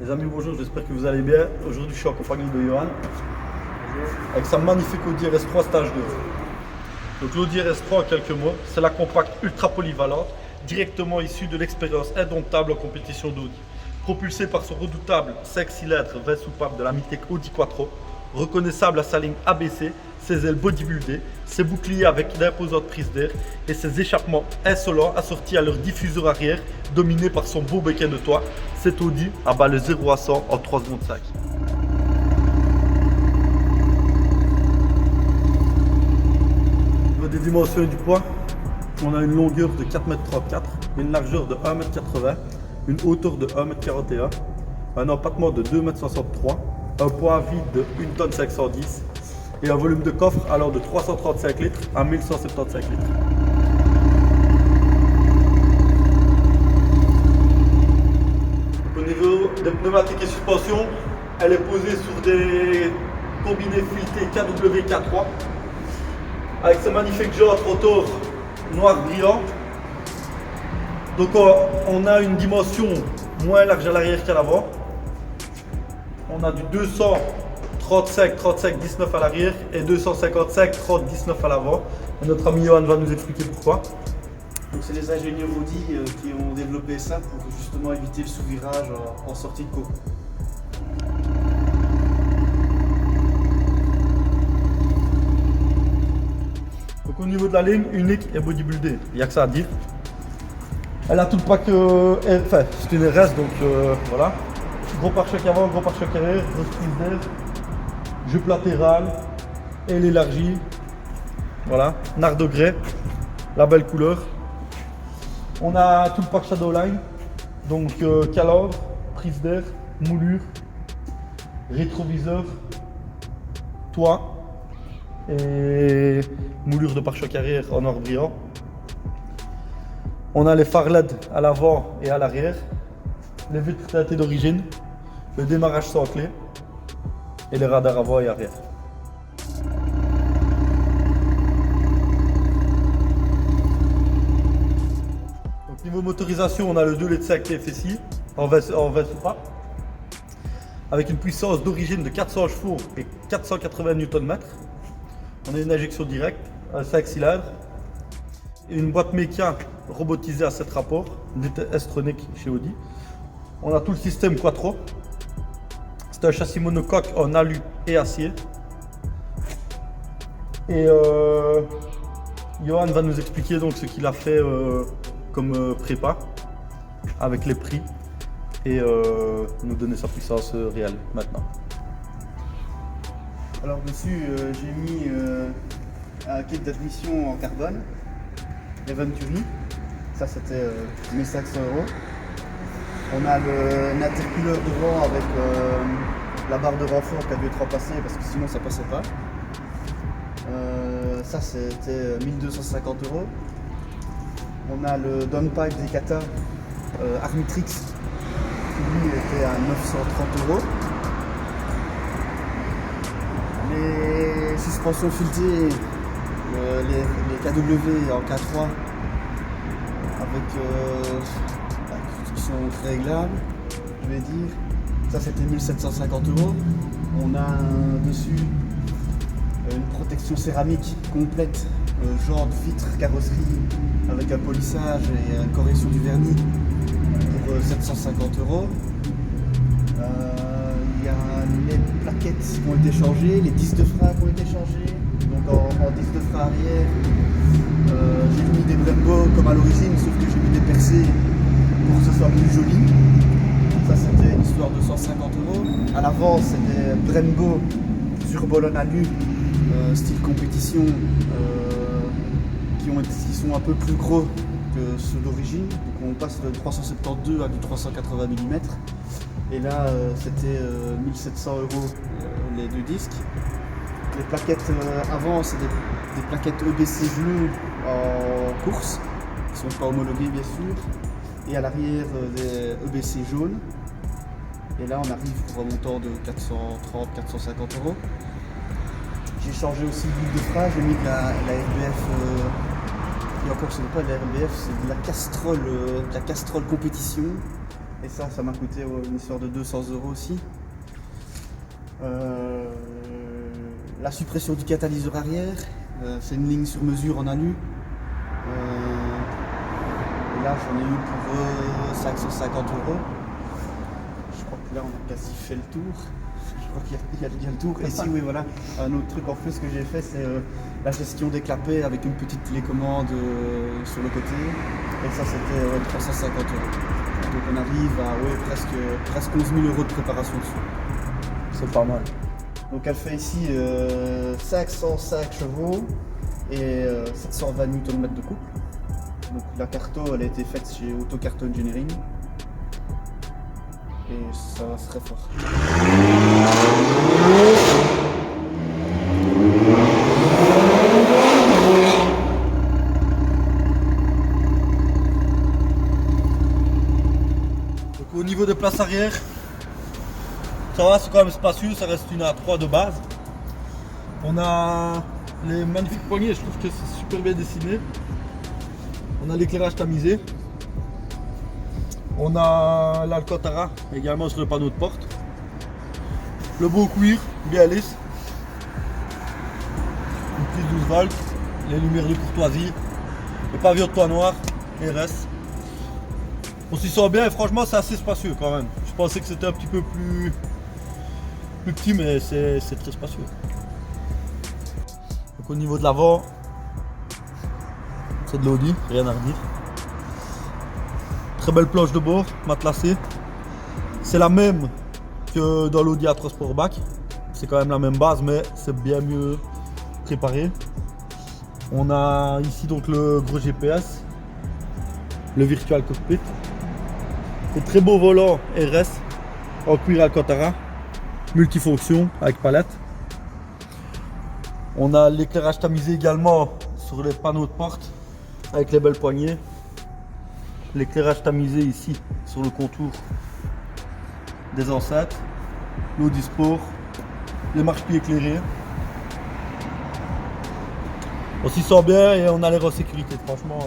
Les amis, bonjour, j'espère que vous allez bien. Aujourd'hui, je suis en compagnie de Johan avec sa magnifique Audi RS3 Stage 2. Donc l'Audi RS3, en quelques mots, c'est la compacte ultra polyvalente, directement issue de l'expérience indomptable en compétition d'Audi. Propulsée par son redoutable 5 cylindres 20 soupapes de la Mitec Audi Quattro, reconnaissable à sa ligne ABC, ses ailes bodybuildées, ses boucliers avec d'imposantes prises d'air et ses échappements insolents assortis à leur diffuseur arrière dominé par son beau béquet de toit, cette Audi abat le 0 à 100 en 3 secondes 5. Au niveau des dimensions et du poids, on a une longueur de 4,34 m, une largeur de 1,80 m, une hauteur de 1,41 m, un empattement de 2,63 m, un poids à vide de 1,510 tonnes et un volume de coffre allant de 335 litres à 1175 litres. Au niveau des pneumatiques et suspension, elle est posée sur des combinés filetés KW-K3 avec ces magnifiques jantes rotor noir brillant. Donc on a une dimension moins large à l'arrière qu'à l'avant. On a du 235-19 à l'arrière et 255-19 à l'avant. Notre ami Johan va nous expliquer pourquoi. Donc c'est les ingénieurs Audi qui ont développé ça pour justement éviter le sous-virage en sortie de cours. Donc au niveau de la ligne, unique et bodybuildée, il n'y a que ça à dire. Elle a tout le pack, enfin c'est une RS donc voilà. Gros pare-choc avant, gros pare-choc arrière, grosse prise d'air, jupe latérale, aile élargie, voilà, nardo grey, la belle couleur. On a tout le pack Shadowline, donc calandre, prise d'air, moulure, rétroviseur, toit et moulure de pare-choc arrière en or brillant. On a les phares LED à l'avant et à l'arrière, les vitres teintées d'origine, le démarrage sans clé et les radars avant et arrière. Donc, niveau motorisation, on a le 2,5 litres TFSI en 20 soupapes avec une puissance d'origine de 400 chevaux et 480 Nm. On a une injection directe, un 5 cylindres et une boîte méca robotisée à 7 rapports, S-Tronic chez Audi. On a tout le système Quattro. C'est un châssis monocoque en alu et acier. Et Johan va nous expliquer donc ce qu'il a fait comme prépa avec les prix et nous donner sa puissance réelle maintenant. Alors dessus j'ai mis un kit d'admission en carbone, Venturi, ça c'était 1500 €. On a l'interculeur devant avec la barre de renfort qui a dû être remplacée parce que sinon ça passait pas. Ça c'était 1250 €. On a le downpipe des Kata Armitrix qui lui était à 930 €. Les suspensions filetées, les KW en K3 avec qui sont réglables, je vais dire. Ça c'était 1750 €. On a dessus une protection céramique complète, jantes, vitres, carrosserie avec un polissage et une correction du vernis pour 750 €. Il y a les plaquettes qui ont été changées, les disques de frein qui ont été changés. Donc en disque de frein arrière, j'ai mis des Brembo comme à l'origine, sauf que j'ai mis des percées pour que ce soit plus joli. Ça c'était une histoire de 150 €. À l'avant c'était Brembo sur Bolon alu, style compétition, qui sont un peu plus gros que ceux d'origine. Donc on passe de 372 à du 380 mm. Et là c'était 1700 € les deux disques. Les plaquettes avant c'est des plaquettes EBC bleues en course, qui ne sont pas homologuées bien sûr. Et à l'arrière des EBC jaunes. Et là on arrive pour un montant de 430-450 €. J'ai changé aussi l'huile de frein, j'ai mis de la RBF, et encore ce n'est pas de la RBF, c'est de la Castrol compétition. Et ça m'a coûté une histoire de 200 € aussi. La suppression du catalyseur arrière, c'est une ligne sur mesure en alu. Et là j'en ai eu pour 550 €. Je crois que là on a quasi fait le tour. Je crois qu'il y a le tour. Et si oui voilà, un autre truc en plus que j'ai fait c'est la gestion des clapets avec une petite télécommande sur le côté. Et ça c'était 350 €. Donc on arrive à presque 11 000 € de préparation dessus. C'est pas mal. Donc elle fait ici 505 chevaux et 720 Nm de couple. Donc la carto elle a été faite chez Auto Carto Engineering. Et ça va très fort. Donc au niveau des places arrière, ça va, c'est quand même spacieux, ça reste une A3 de base. On a les magnifiques poignées, je trouve que c'est super bien dessiné. On a l'éclairage tamisé. On a l'Alcantara également sur le panneau de porte. Le beau cuir, bien lisse. Une prise 12 volts, les lumières de courtoisie, le pavillon de toit noir, et reste. On s'y sent bien et franchement c'est assez spacieux quand même. Je pensais que c'était un petit peu plus petit mais c'est très spacieux. Donc au niveau de l'avant, c'est de l'Audi, rien à redire. Très belle planche de bord, matelassée. C'est la même que dans l'Audi A3 Sportback. C'est quand même la même base mais c'est bien mieux préparé. On a ici donc le gros GPS, le Virtual Cockpit. Des très beaux volants RS en cuir Alcantara, multifonction avec palette. On a l'éclairage tamisé également sur les panneaux de porte avec les belles poignées. L'éclairage tamisé ici sur le contour des enceintes, l'Audi Sport, les marche-pieds éclairés. On s'y sent bien et on a l'air en sécurité, franchement.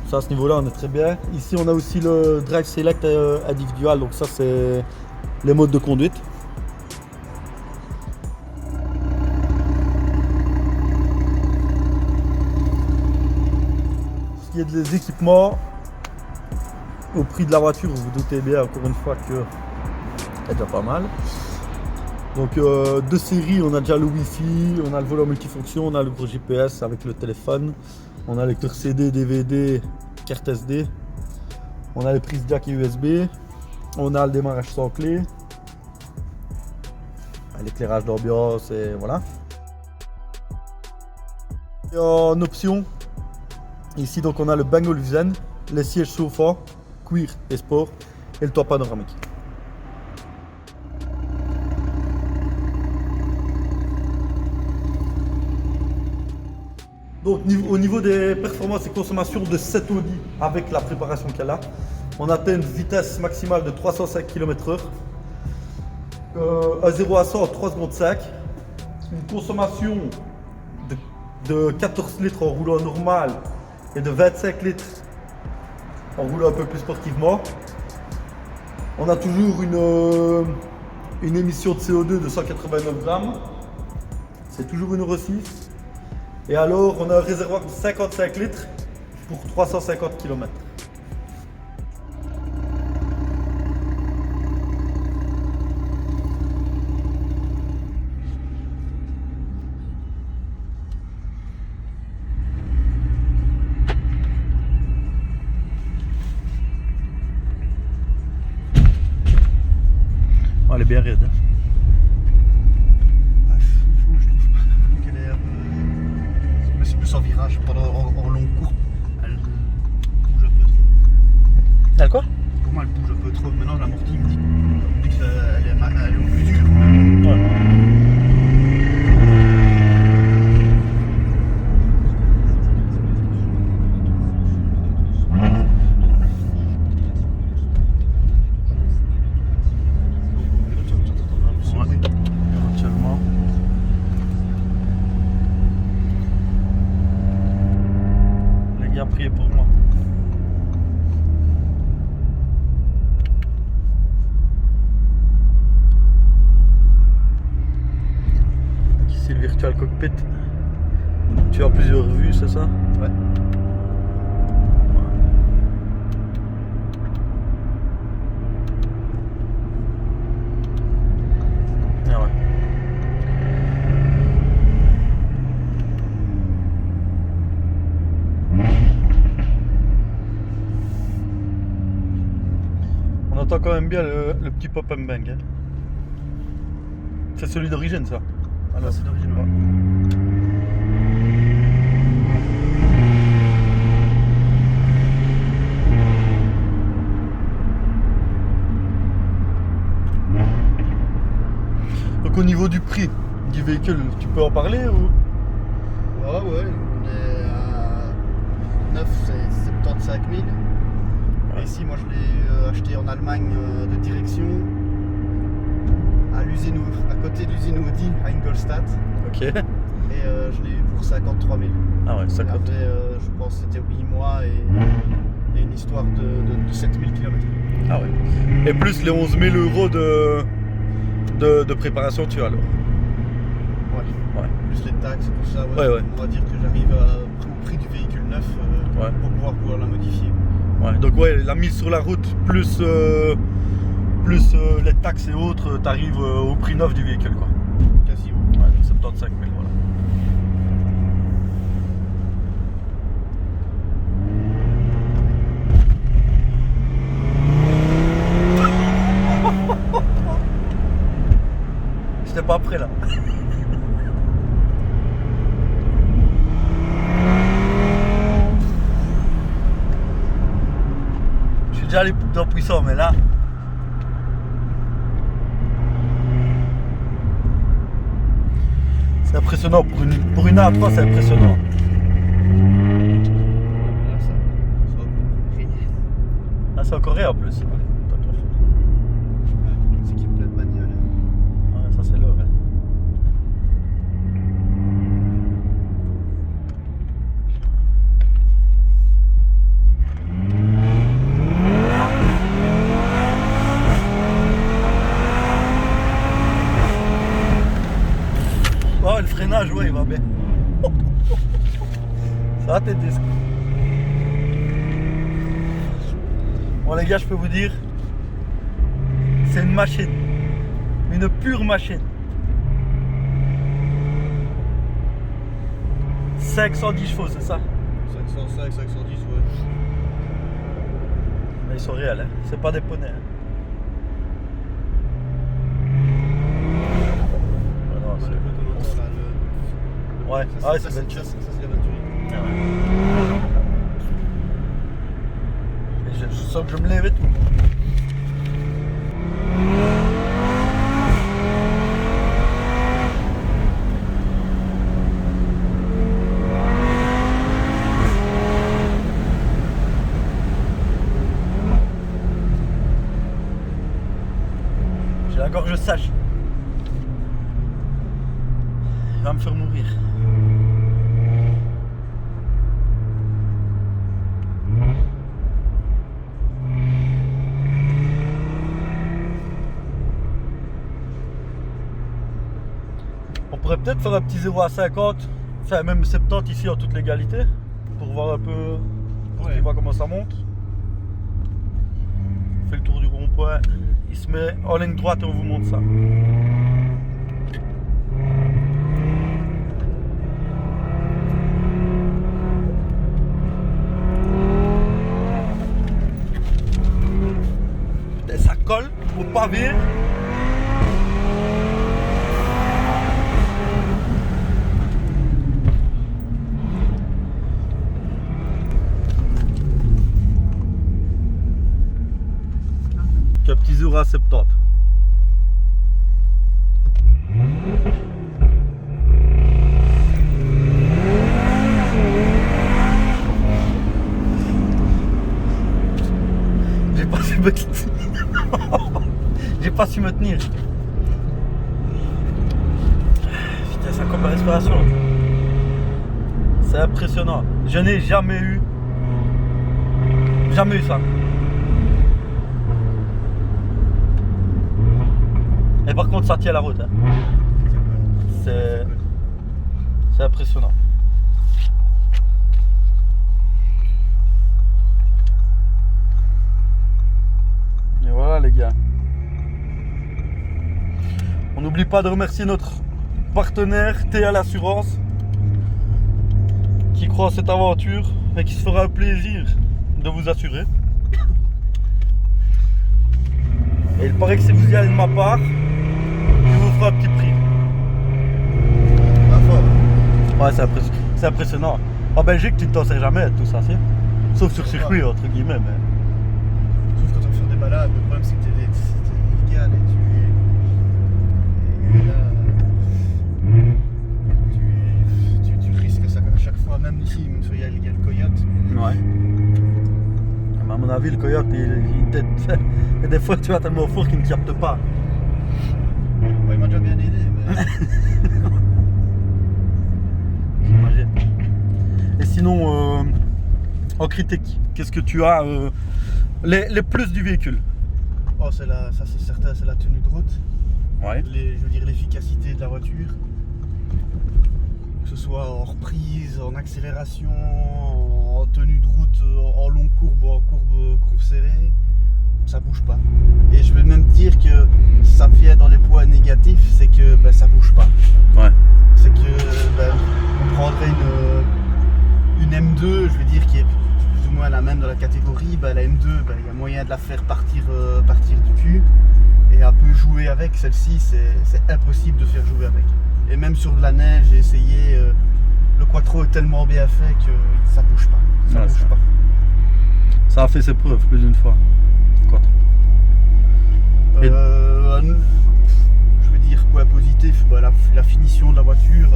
Ça, à ce niveau-là, on est très bien. Ici, on a aussi le Drive Select individual, donc ça, c'est les modes de conduite. Ce qui est des équipements, au prix de la voiture, vous vous doutez bien, encore une fois, que c'est déjà pas mal. Donc, de série, on a déjà le Wi-Fi, on a le volant multifonction, on a le gros GPS avec le téléphone, on a lecteur CD, DVD, carte SD, on a les prises jack et USB, on a le démarrage sans clé, l'éclairage d'ambiance et voilà. Et en option, ici donc on a le Bang & Olufsen, les sièges chauffants, cuir et sport et le toit panoramique. Donc au niveau des performances et consommations de cette Audi avec la préparation qu'elle a, on atteint une vitesse maximale de 305 km/h, à 0 à 100 en 3 secondes 5, une consommation de 14 litres en roulant normal et de 25 litres en roulant un peu plus sportivement. On a toujours une émission de CO2 de 189 grammes, c'est toujours une Euro 6. Et alors, on a un réservoir de 55 litres pour 350 km. Oh, elle est bien raide. Plus en virage, pendant en longue courbe, elle bouge un peu. ici le Virtual Cockpit. Tu as plusieurs vues, c'est ça? Ouais. Ah ouais. On entend quand même bien le petit pop and bang. Hein. C'est celui d'origine ça. Alors c'est d'origine. Ouais. Donc au niveau du prix du véhicule, tu peux en parler ou? Ouais, on est à 9, c'est 75 000. Et ici, moi je l'ai acheté en Allemagne de direction, à côté de l'usine Audi à Ingolstadt. Ok. Et je l'ai eu pour 53 000. Ah ouais, ça Il coûte. avait, je pense que c'était 8 mois et une histoire de 7000 km. Ah ouais. Et plus les 11 000 euros de préparation tu as alors. Ouais. Ouais. Plus les taxes et tout ça. Ouais. On va dire que j'arrive au prix du véhicule neuf Ouais. pour pouvoir la modifier. Ouais, donc ouais, la mise sur la route plus les taxes et autres, t'arrives au prix neuf du véhicule quoi. Quasiment. Ouais, donc 75 000 voilà. J'étais pas prêt là. Je suis déjà allé dans puissant mais là. C'est impressionnant pour une A3, c'est impressionnant. Là, ça va rien. Là c'est encore rien en plus. C'est qui me plaît de bagnole. Ouais, ça c'est l'heure. Hein. Oh, le freinage, ouais, il va bien. Ça va t'aider. Bon les gars, je peux vous dire, c'est une machine. Une pure machine. 510 chevaux, c'est ça? 505, 510, ouais. Mais ils sont réels, hein. C'est pas des poneys. Hein. Ah non, c'est- Ouais, ah ouais, c'est belle chose. Ça, c'est la Venturi. Ah ouais. Et je sens que je me lève et tout. J'ai la gorge sèche. Il va me faire mourir. On pourrait peut-être faire un petit 0 à 50, enfin même 70 ici en toute légalité, pour voir un peu, pour qu'il voit comment ça monte. On fait le tour du rond-point, il se met en ligne droite et on vous montre ça. Et ça colle au pavé. Un petit 0 à 70. J'ai pas su me tenir. J'ai pas su me tenir. Putain, ça coupe la respiration. C'est impressionnant. Je n'ai jamais eu ça. Et par contre ça tient la route. Hein. C'est C'est impressionnant. Et voilà les gars. On n'oublie pas de remercier notre partenaire TA l'assurance qui croit à cette aventure et qui se fera un plaisir de vous assurer. Et il paraît que si vous y allez de ma part, il vous fera un petit prix. Pas fort. Ouais, c'est impressionnant. En Belgique, tu ne t'en sers jamais de tout ça, si? Sauf sur circuit, entre guillemets. Mais... Sauf quand on fait des balades, le problème c'est que t'es illégal et là, tu risques ça à chaque fois, même ici, même si il y a le coyote. Ouais. Mais à mon avis, le coyote, et des fois, tu vas tellement fort qu'il ne capte pas. Ouais, il m'a déjà bien aidé, mais... J'imagine. Et sinon, en critique, qu'est-ce que tu as les plus du véhicule? Oh, ça c'est certain, c'est la tenue de route. Ouais. Je veux dire l'efficacité de la voiture. Que ce soit en reprise, en accélération, en tenue de route, en longue courbe ou en courbe serrée, ça bouge pas. Et je vais même dire que ça vient dans les points négatifs, c'est que ça bouge pas. Ouais. C'est que on prendrait une M2, je veux dire, qui est plus ou moins la même dans la catégorie. La M2, il y a moyen de la faire partir du cul et un peu jouer avec. Celle-ci, c'est impossible de faire jouer avec. Et même sur de la neige, j'ai essayé. Le quattro est tellement bien fait que ça bouge pas. Ça Ouais, bouge ça. pas. Ça a fait ses preuves plus d'une fois. Quattro. Et- Je veux dire quoi positif, la finition de la voiture,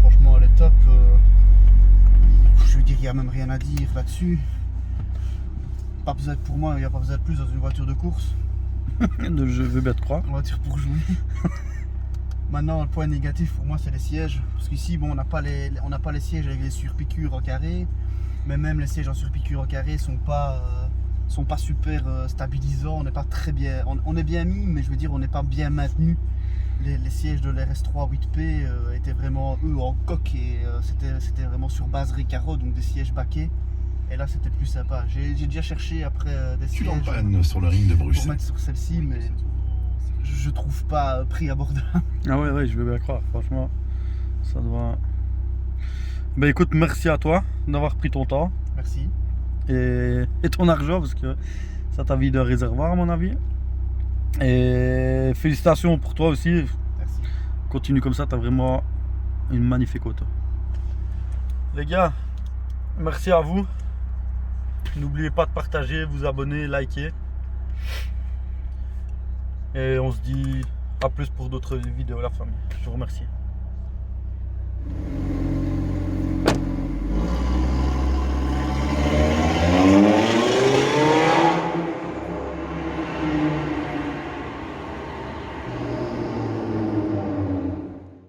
franchement elle est top. Je veux dire, il n'y a même rien à dire là-dessus. Pas besoin, pour moi, il n'y a pas besoin de plus dans une voiture de course, Je veux bien te croire. une voiture pour jouer. Maintenant, le point négatif pour moi, c'est les sièges. Parce qu'ici, bon, on n'a pas les sièges avec les surpiqûres en carré. Mais même les sièges en surpiqûre en carré sont pas super stabilisants. On n'est pas très bien. On est bien mis, mais je veux dire, on n'est pas bien maintenu. Les sièges de l'RS3 8P étaient vraiment, eux, en coque. Et c'était vraiment sur base Recaro, donc des sièges baquets. Et là, c'était plus sympa. J'ai déjà cherché après des Tu sièges l'empannes sur le ring de pour Bruxelles. mettre sur celle-ci, mais je trouve pas prix abordable. Ah ouais, je veux bien croire. Franchement, ça doit... Ben écoute, merci à toi d'avoir pris ton temps Merci. et ton argent, parce que ça t'a vidé un réservoir à mon avis. Et félicitations pour toi aussi. Merci. Continue comme ça, t'as vraiment une magnifique auto. Les gars, merci à vous. N'oubliez pas de partager, vous abonner, liker. Et on se dit à plus pour d'autres vidéos, la famille. Je vous remercie.